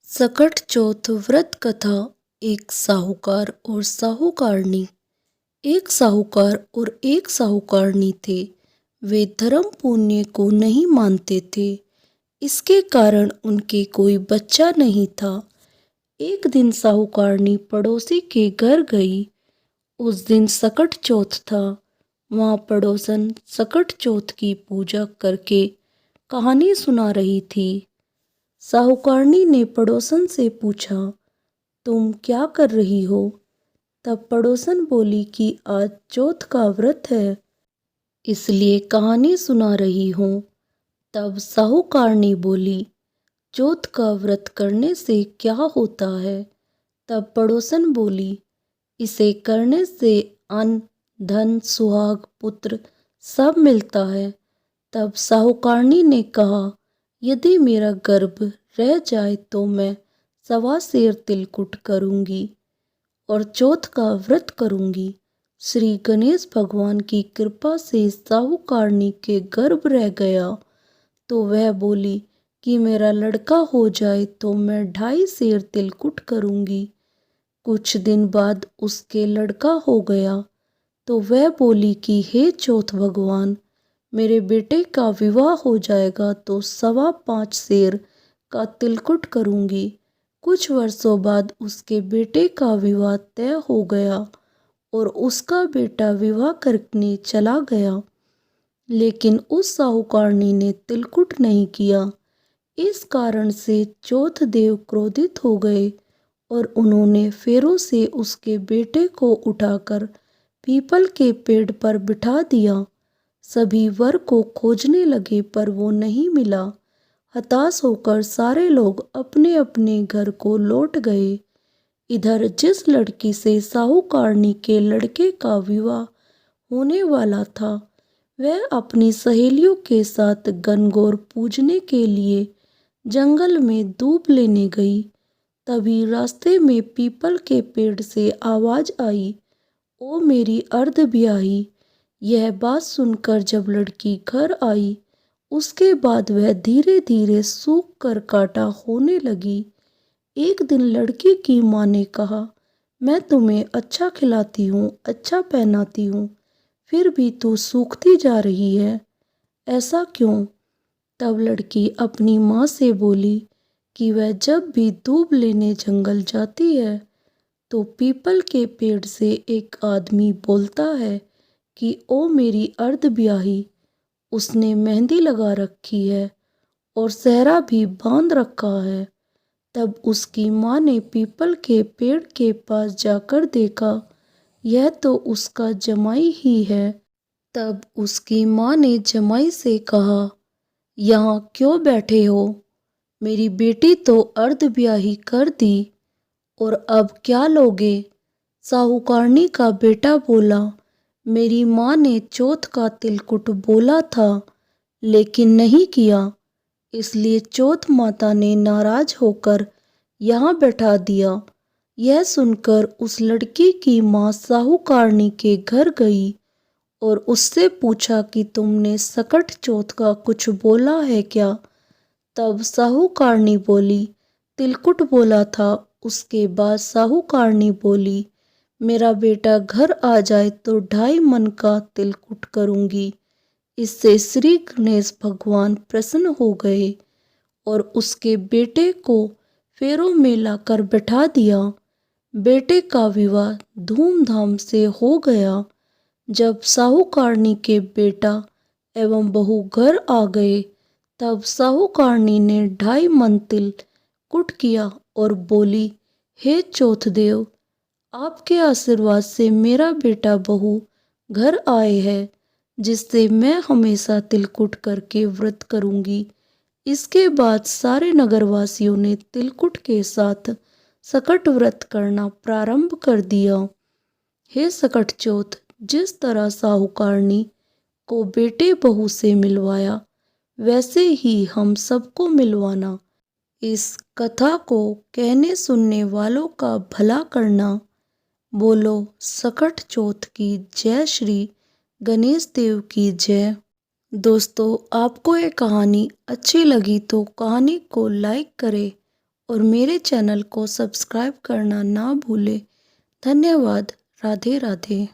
सकट चौथ व्रत कथा। एक साहूकार और साहूकारनी। एक साहूकार और एक साहूकारनी थे। वे धर्म पुण्य को नहीं मानते थे। इसके कारण उनके कोई बच्चा नहीं था। एक दिन साहूकारनी पड़ोसी के घर गई। उस दिन सकट चौथ था। वहाँ पड़ोसन सकट चौथ की पूजा करके कहानी सुना रही थी। साहूकारनी ने पड़ोसन से पूछा, तुम क्या कर रही हो? तब पड़ोसन बोली कि आज चौथ का व्रत है, इसलिए कहानी सुना रही हूँ। तब साहूकारनी बोली, चौथ का व्रत करने से क्या होता है? तब पड़ोसन बोली, इसे करने से अन्न, धन, सुहाग, पुत्र सब मिलता है। तब साहूकारनी ने कहा, यदि मेरा गर्भ रह जाए तो मैं 1.25 सेर तिलकुट करूंगी और चौथ का व्रत करूंगी। श्री गणेश भगवान की कृपा से साहूकारनी के गर्भ रह गया तो वह बोली कि मेरा लड़का हो जाए तो मैं 2.5 सेर तिलकुट करूंगी। कुछ दिन बाद उसके लड़का हो गया तो वह बोली कि हे चौथ भगवान, मेरे बेटे का विवाह हो जाएगा तो 5.25 सेर का तिलकुट करूंगी। कुछ वर्षों बाद उसके बेटे का विवाह तय हो गया और उसका बेटा विवाह करने चला गया, लेकिन उस साहूकारनी ने तिलकुट नहीं किया। इस कारण से चौथ देव क्रोधित हो गए और उन्होंने फेरों से उसके बेटे को उठाकर पीपल के पेड़ पर बिठा दिया। सभी वर को खोजने लगे पर वो नहीं मिला। हताश होकर सारे लोग अपने अपने घर को लौट गए। इधर जिस लड़की से साहूकारनी के लड़के का विवाह होने वाला था, वह अपनी सहेलियों के साथ गणगौर पूजने के लिए जंगल में दूब लेने गई। तभी रास्ते में पीपल के पेड़ से आवाज आई, ओ मेरी अर्धब्याही। यह बात सुनकर जब लड़की घर आई, उसके बाद वह धीरे धीरे सूख कर काटा होने लगी। एक दिन लड़की की माँ ने कहा, मैं तुम्हें अच्छा खिलाती हूँ, अच्छा पहनाती हूँ, फिर भी तू सूखती जा रही है, ऐसा क्यों? तब लड़की अपनी माँ से बोली कि वह जब भी दूब लेने जंगल जाती है तो पीपल के पेड़ से एक आदमी बोलता है कि ओ मेरी अर्धब्याही। उसने मेहंदी लगा रखी है और सेहरा भी बांध रखा है। तब उसकी माँ ने पीपल के पेड़ के पास जाकर देखा, यह तो उसका जमाई ही है। तब उसकी माँ ने जमाई से कहा, यहाँ क्यों बैठे हो? मेरी बेटी तो अर्धब्याही कर दी और अब क्या लोगे? साहूकारनी का बेटा बोला, मेरी माँ ने चौथ का तिलकुट बोला था लेकिन नहीं किया, इसलिए चौथ माता ने नाराज होकर यहाँ बैठा दिया। यह सुनकर उस लड़की की माँ साहूकारनी के घर गई और उससे पूछा कि तुमने सकट चौथ का कुछ बोला है क्या? तब साहूकारनी बोली, तिलकुट बोला था। उसके बाद साहूकारनी बोली, मेरा बेटा घर आ जाए तो 2.5 मन का तिलकुट करूंगी। इससे श्री गणेश भगवान प्रसन्न हो गए और उसके बेटे को फेरों में लाकर बैठा दिया। बेटे का विवाह धूमधाम से हो गया। जब साहूकारनी के बेटा एवं बहू घर आ गए, तब साहूकारनी ने 2.5 मन तिलकुट किया और बोली, हे चौथदेव, आपके आशीर्वाद से मेरा बेटा बहू घर आए हैं, जिससे मैं हमेशा तिलकुट करके व्रत करूंगी। इसके बाद सारे नगरवासियों ने तिलकुट के साथ सकट व्रत करना प्रारंभ कर दिया। हे सकट चौथ, जिस तरह साहूकारनी को बेटे बहू से मिलवाया, वैसे ही हम सबको मिलवाना। इस कथा को कहने सुनने वालों का भला करना। बोलो सकट चौथ की जय, श्री गणेश देव की जय। दोस्तों, आपको ये कहानी अच्छी लगी तो कहानी को लाइक करें और मेरे चैनल को सब्सक्राइब करना ना भूलें। धन्यवाद। राधे राधे।